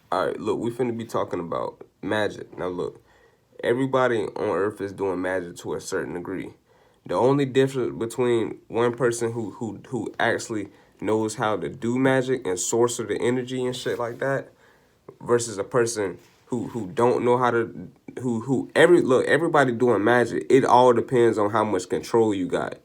All right, look, we finna be talking about magic. Now, look, everybody on Earth is doing magic to a certain degree. The only difference between one person who actually knows how to do magic and sorcerer the energy and shit like that versus a person who don't know how to who every look everybody doing magic. It all depends on how much control you got,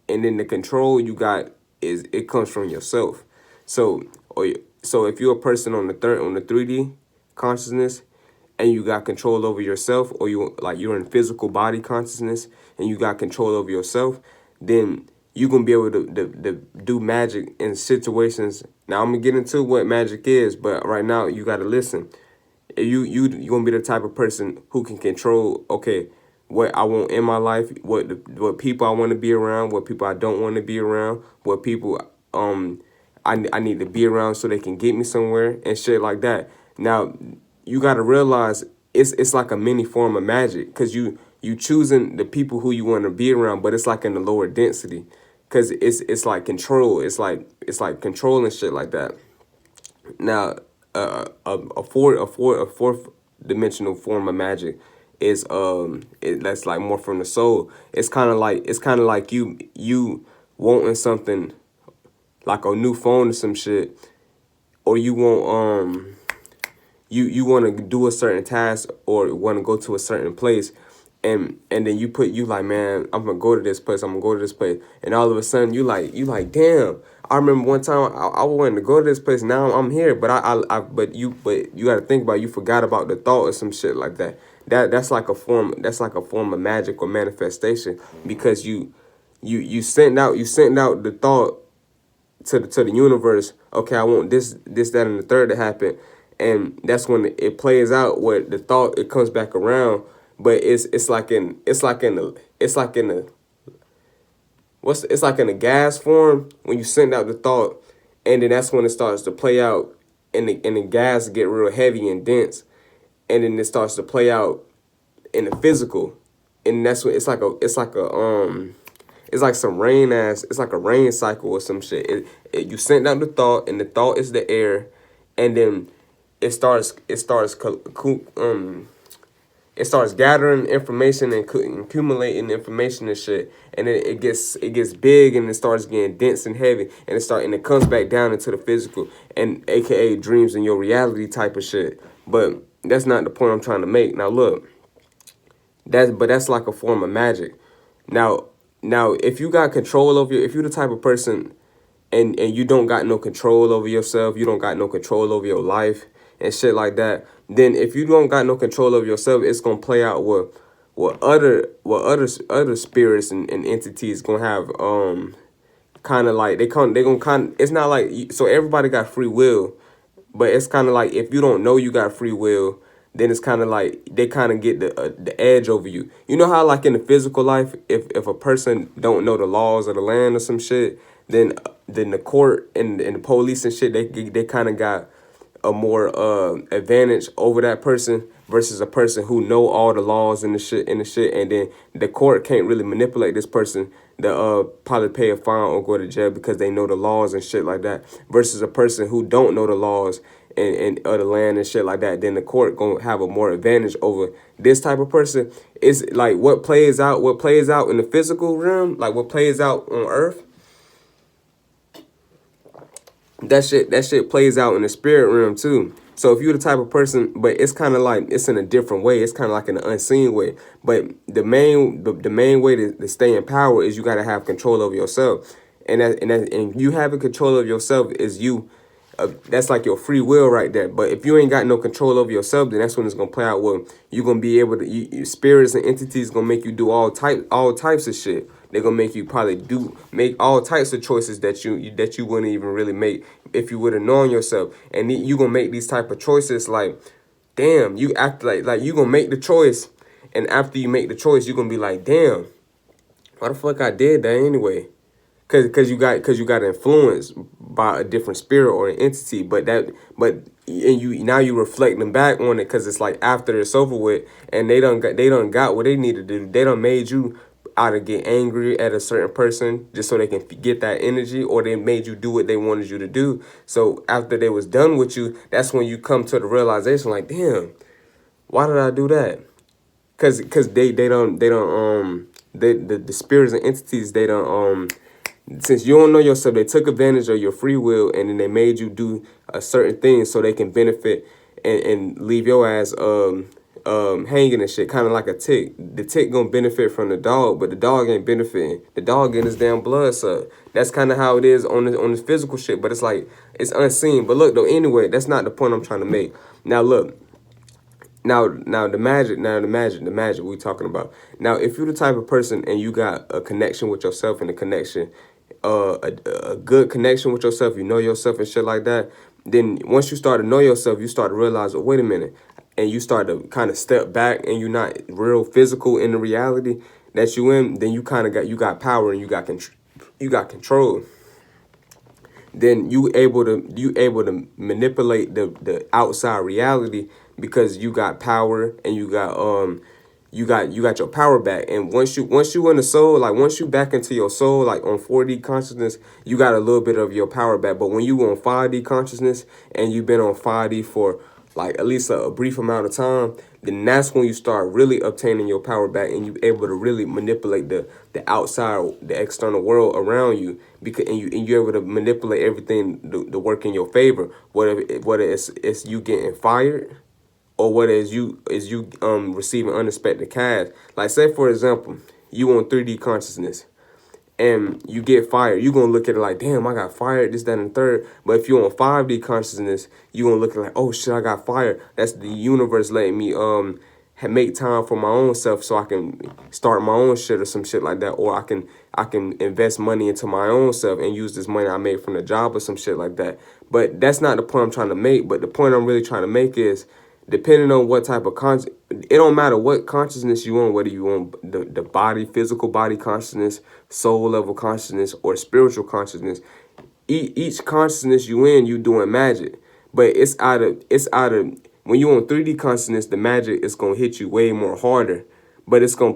and then the control you got is it comes from yourself. So or so if you're a person on the 3D consciousness and you got control over yourself, or you're in physical body consciousness and you got control over yourself, then you're gonna be able to do magic in situations. Now I'm gonna get into what magic is, but right now you gotta listen. You gonna be the type of person who can control, okay, what I want in my life, what people I want to be around, what people I don't want to be around, what people I need to be around so they can get me somewhere and shit like that. Now you got to realize it's like a mini form of magic, because you choosing the people who you want to be around, but it's like in the lower density, because it's like control. It's like control and shit like that. Now, a fourth dimensional form of magic is that's like more from the soul. It's kind of like you wanting something like a new phone or some shit, or you want you want to do a certain task or want to go to a certain place, and then you like, man, I'm gonna go to this place, I'm gonna go to this place, and all of a sudden you like, damn, I remember one time I wanted to go to this place, now I'm here, but but you got to think about it, you forgot about the thought or some shit like that. That's like a form of magic or manifestation, because you sent out the thought to the universe. Okay, I want this, that, and the third to happen, and that's when it plays out. Where the thought, it comes back around, but it's like in the it's like in the gas form when you send out the thought, and then that's when it starts to play out, and the gas get real heavy and dense, and then it starts to play out in the physical, and that's what it's like some rain ass. It's like a rain cycle or some shit. You send out the thought, and the thought is the air, and then it starts gathering information and accumulating information and shit, and then it gets big, and it starts getting dense and heavy, and it comes back down into the physical, and AKA dreams in your reality type of shit. But that's not the point I'm trying to make. Now look, that's like a form of magic. Now, if you got control over if you're the type of person, and you don't got no control over yourself, you don't got no control over your life and shit like that, then if you don't got no control over yourself, it's gonna play out what other spirits and entities gonna have, kind of like they gonna kind, it's not like so everybody got free will, but it's kind of like if you don't know you got free will, then it's kind of like they kind of get the edge over you. You know how like in the physical life, if a person don't know the laws of the land or some shit, then the court and the police and shit, they kind of got a more advantage over that person versus a person who know all the laws and the shit, and then the court can't really manipulate this person to probably pay a fine or go to jail because they know the laws and shit like that, versus a person who don't know the laws and of the land and shit like that. Then the court gonna have a more advantage over this type of person. It's like what plays out in the physical realm, like what plays out on earth, that shit plays out in the spirit realm too. So if you're the type of person, but it's kind of like it's in a different way. It's kind of like in an unseen way. But the main way to stay in power is you got to have control over yourself, and you having control of yourself is you. That's like your free will right there. But if you ain't got no control over yourself, then that's when it's gonna play out. Where you're gonna be able to, spirits and entities gonna make you do all types of shit. They're gonna make you probably make all types of choices that you wouldn't even really make if you would have known yourself. And you gonna make these type of choices like, damn, you act like you gonna make the choice, and after you make the choice, you're gonna be like, damn, why the fuck I did that anyway? Cause you got influenced by a different spirit or an entity, and you reflecting back on it, because it's like after it's over with, and they done got what they needed to do. They done made you either get angry at a certain person just so they can get that energy, or they made you do what they wanted you to do. So after they was done with you, that's when you come to the realization like, damn, why did I do that? Cause the spirits and entities, they don't since you don't know yourself, they took advantage of your free will, and then they made you do a certain thing so they can benefit and leave your ass hanging and shit, kind of like a tick. The tick gonna benefit from the dog, but the dog ain't benefiting. The dog getting his damn blood sucked. That's kind of how it is on this physical shit, but it's like it's unseen. But look though, anyway, that's not the point I'm trying to make. Now look. Now the magic we talking about. Now, if you're the type of person and you got a connection with yourself and a connection, a good connection with yourself, you know yourself and shit like that, then once you start to know yourself, you start to realize, oh, wait a minute, and you start to kind of step back and you're not real physical in the reality that you in, then you kind of got power and you got control. Then you able to manipulate the outside reality because you got power and you got your power back. And once you in the soul, like once you back into your soul, like on 4D consciousness, you got a little bit of your power back. But when you on 5D consciousness and you've been on 5D for like at least a brief amount of time, then that's when you start really obtaining your power back and you able to really manipulate the outside, the external world around you, because and you're able to manipulate everything to work in your favor. Whether it's you getting fired, or whether it's you receiving unexpected cash. Like say for example, you on 3D consciousness and you get fired, you're going to look at it like, damn, I got fired, this, that, and the third. But if you're on 5D consciousness, you're going to look at it like, oh, shit, I got fired. That's the universe letting me make time for my own self so I can start my own shit or some shit like that. Or I can invest money into my own self and use this money I made from the job or some shit like that. But that's not the point I'm trying to make. But the point I'm really trying to make is, depending on what type of it don't matter what consciousness you on, whether you on the body, physical body consciousness, soul level consciousness, or spiritual consciousness. Each consciousness you in, you doing magic. But it's out of when you on 3D consciousness, the magic is gonna hit you way more harder. But it's gonna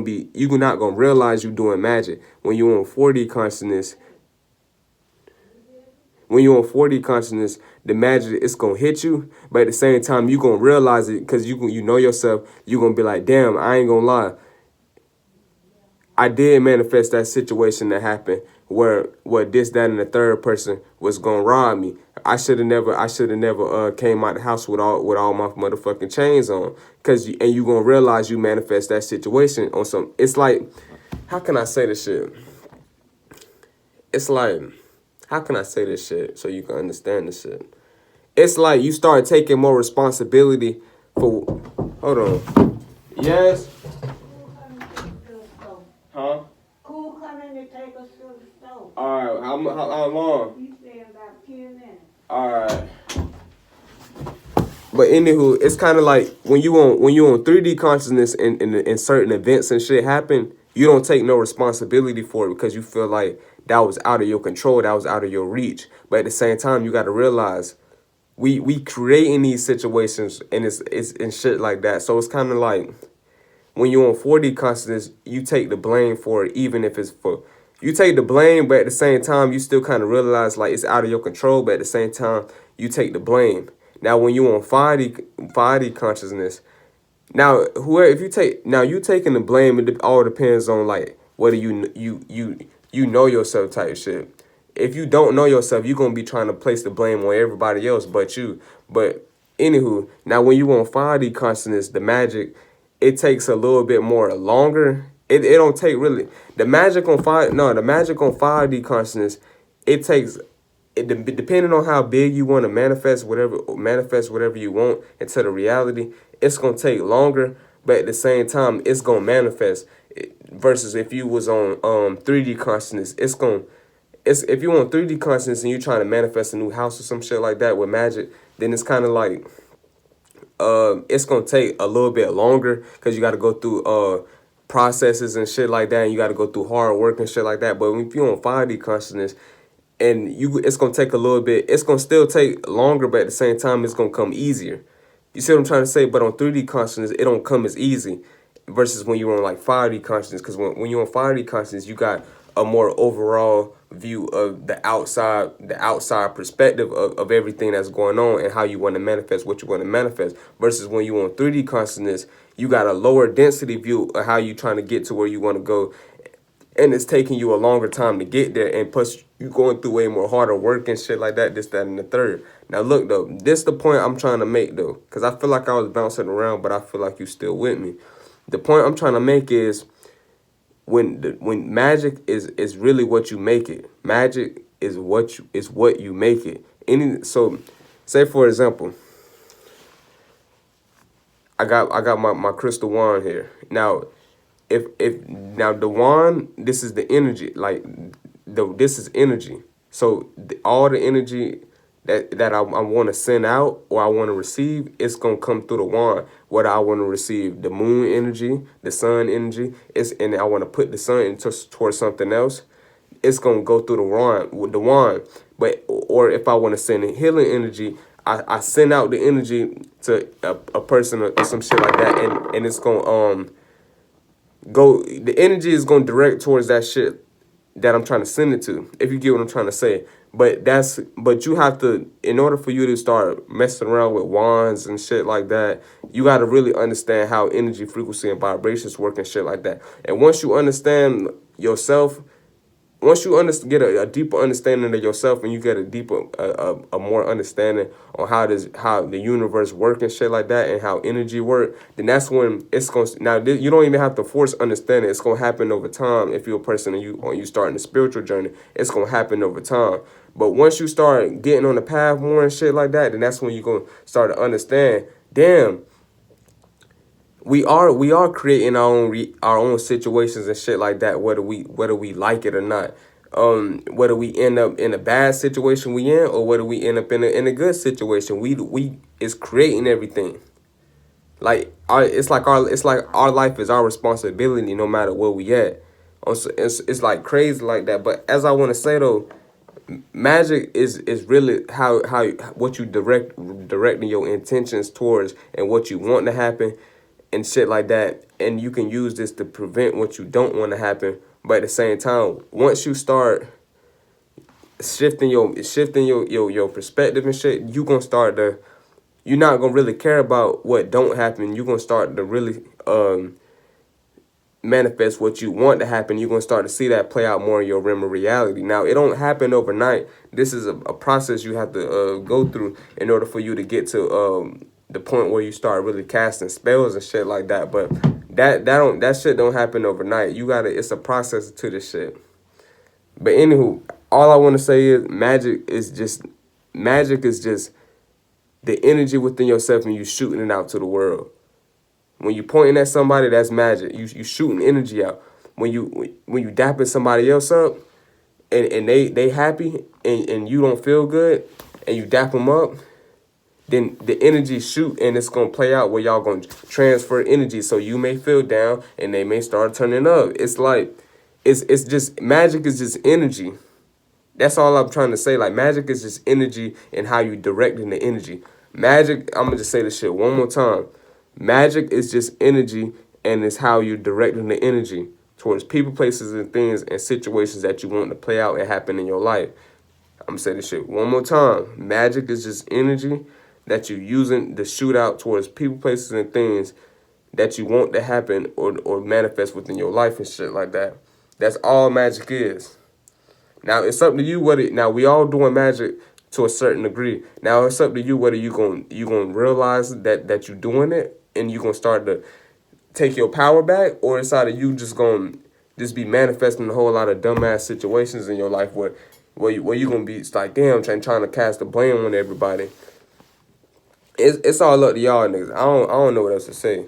be, you're not gonna realize you doing magic. When you on 4D consciousness, the magic, it's going to hit you. But at the same time, you're going to realize it because you know yourself. You're going to be like, damn, I ain't going to lie. I did manifest that situation that happened where this, that, and the third person was going to rob me. I should have never came out the house with all my motherfucking chains on. And you're going to realize you manifest that situation on some. It's like, how can I say this shit? It's like, how can I say this shit so you can understand this shit? It's like you start taking more responsibility for... Hold on. Yes? Huh? Who coming to take us to the store? All right. How long? You said about 10 minutes. All right. But anywho, it's kind of like when you on 3D consciousness and certain events and shit happen, you don't take no responsibility for it because you feel like that was out of your control, that was out of your reach. But at the same time, you got to realize we creating these situations and it's and shit like that. So it's kind of like when you're on 4D consciousness, you take the blame for it, even if it's for you take the blame, but at the same time, you still kind of realize like it's out of your control. But at the same time, you take the blame. Now, when you on 5D consciousness, now you taking the blame. It all depends on like whether you know yourself type shit. If you don't know yourself, you're gonna be trying to place the blame on everybody else but you. But anywho, now when you on 5D consciousness, the magic, it takes a little bit more longer. It don't take really the magic on 5D consciousness. It takes. Depending on how big you want to manifest whatever you want into the reality, it's gonna take longer, but at the same time, it's gonna manifest. Versus if you was on 3D consciousness, if you on 3D consciousness and you trying to manifest a new house or some shit like that with magic, then it's kind of like it's gonna take a little bit longer because you got to go through processes and shit like that, and you got to go through hard work and shit like that. But if you're on 5D consciousness, and it's gonna take a little bit. It's gonna still take longer, but at the same time, it's gonna come easier. You see what I'm trying to say? But on 3D consciousness, it don't come as easy. versus when you're on like 5D consciousness. Because when you're on 5D consciousness, you got a more overall view of the outside perspective of everything that's going on and how you want to manifest what you want to manifest. Versus when you're on 3D consciousness, you got a lower density view of how you trying to get to where you want to go, and it's taking you a longer time to get there, and plus you going through way more harder work and shit like that, this, that, and the third. Now look though, this the point I'm trying to make though, because I feel like I was bouncing around, but I feel like you still with me. The point I'm trying to make is when magic is really what you make it. Magic is what you make it. So say for example, I got my crystal wand here. Now if now the wand, this is the energy, like this is energy. So all the energy that I want to send out or I want to receive, it's gonna come through the wand. Whether I want to receive the moon energy, the sun energy, and I want to put the sun towards something else, it's gonna go through the wand. But or if I want to send a healing energy, I send out the energy to a person or some shit like that, and it's gonna go, the energy is going to direct towards that shit that I'm trying to send it to, if you get what I'm trying to say. But you have to, in order for you to start messing around with wands and shit like that, you got to really understand how energy, frequency, and vibrations work and shit like that. And once you understand yourself, once you get a deeper understanding of yourself, and you get a more understanding on how the universe work and shit like that, and how energy work, then that's when it's going to, now you don't even have to force understanding. It's going to happen over time. If you're a person and you starting a spiritual journey, it's going to happen over time. But once you start getting on the path more and shit like that, then that's when you're going to start to understand, damn, we are creating our own situations and shit like that, whether we like it or not. Whether we end up in a bad situation we in, or whether we end up in a good situation, we is creating everything. Like it's like our life is our responsibility, no matter where we at. It's like crazy like that. But as I want to say though, magic is really how what you directing your intentions towards and what you want to happen and shit like that. And you can use this to prevent what you don't want to happen. But at the same time, once you start shifting your perspective and shit, you're not gonna really care about what don't happen. You're gonna start to really manifest what you want to happen. You're gonna start to see that play out more in your realm of reality. Now, it don't happen overnight. This is a process you have to go through in order for you to get to the point where you start really casting spells and shit like that. But that shit don't happen overnight. It's a process to this shit. But anywho, all I want to say is magic is just the energy within yourself, and you shooting it out to the world. When you pointing at somebody, that's magic. You shooting energy out. When you dapping somebody else up, and they happy, and you don't feel good, and you dap them up, then the energy shoot, and it's gonna play out where y'all gonna transfer energy. So you may feel down, and they may start turning up. It's like it's just magic is just energy. That's all I'm trying to say. Like, magic is just energy and how you directing the energy. Magic, I'm gonna just say this shit one more time. Magic is just energy, and it's how you're directing the energy towards people, places, and things and situations that you want to play out and happen in your life. I'm gonna say this shit one more time. Magic is just energy that you're using to shoot out towards people, places, and things that you want to happen or manifest within your life and shit like that. That's all magic is. Now, it's up to you now we all doing magic to a certain degree. Now, it's up to you whether you gonna realize that you're doing it, and you gonna start to take your power back, or it's either you just gonna be manifesting a whole lot of dumbass situations in your life where you gonna be like, damn, trying to cast the blame on everybody. It's all up to y'all niggas. I don't know what else to say.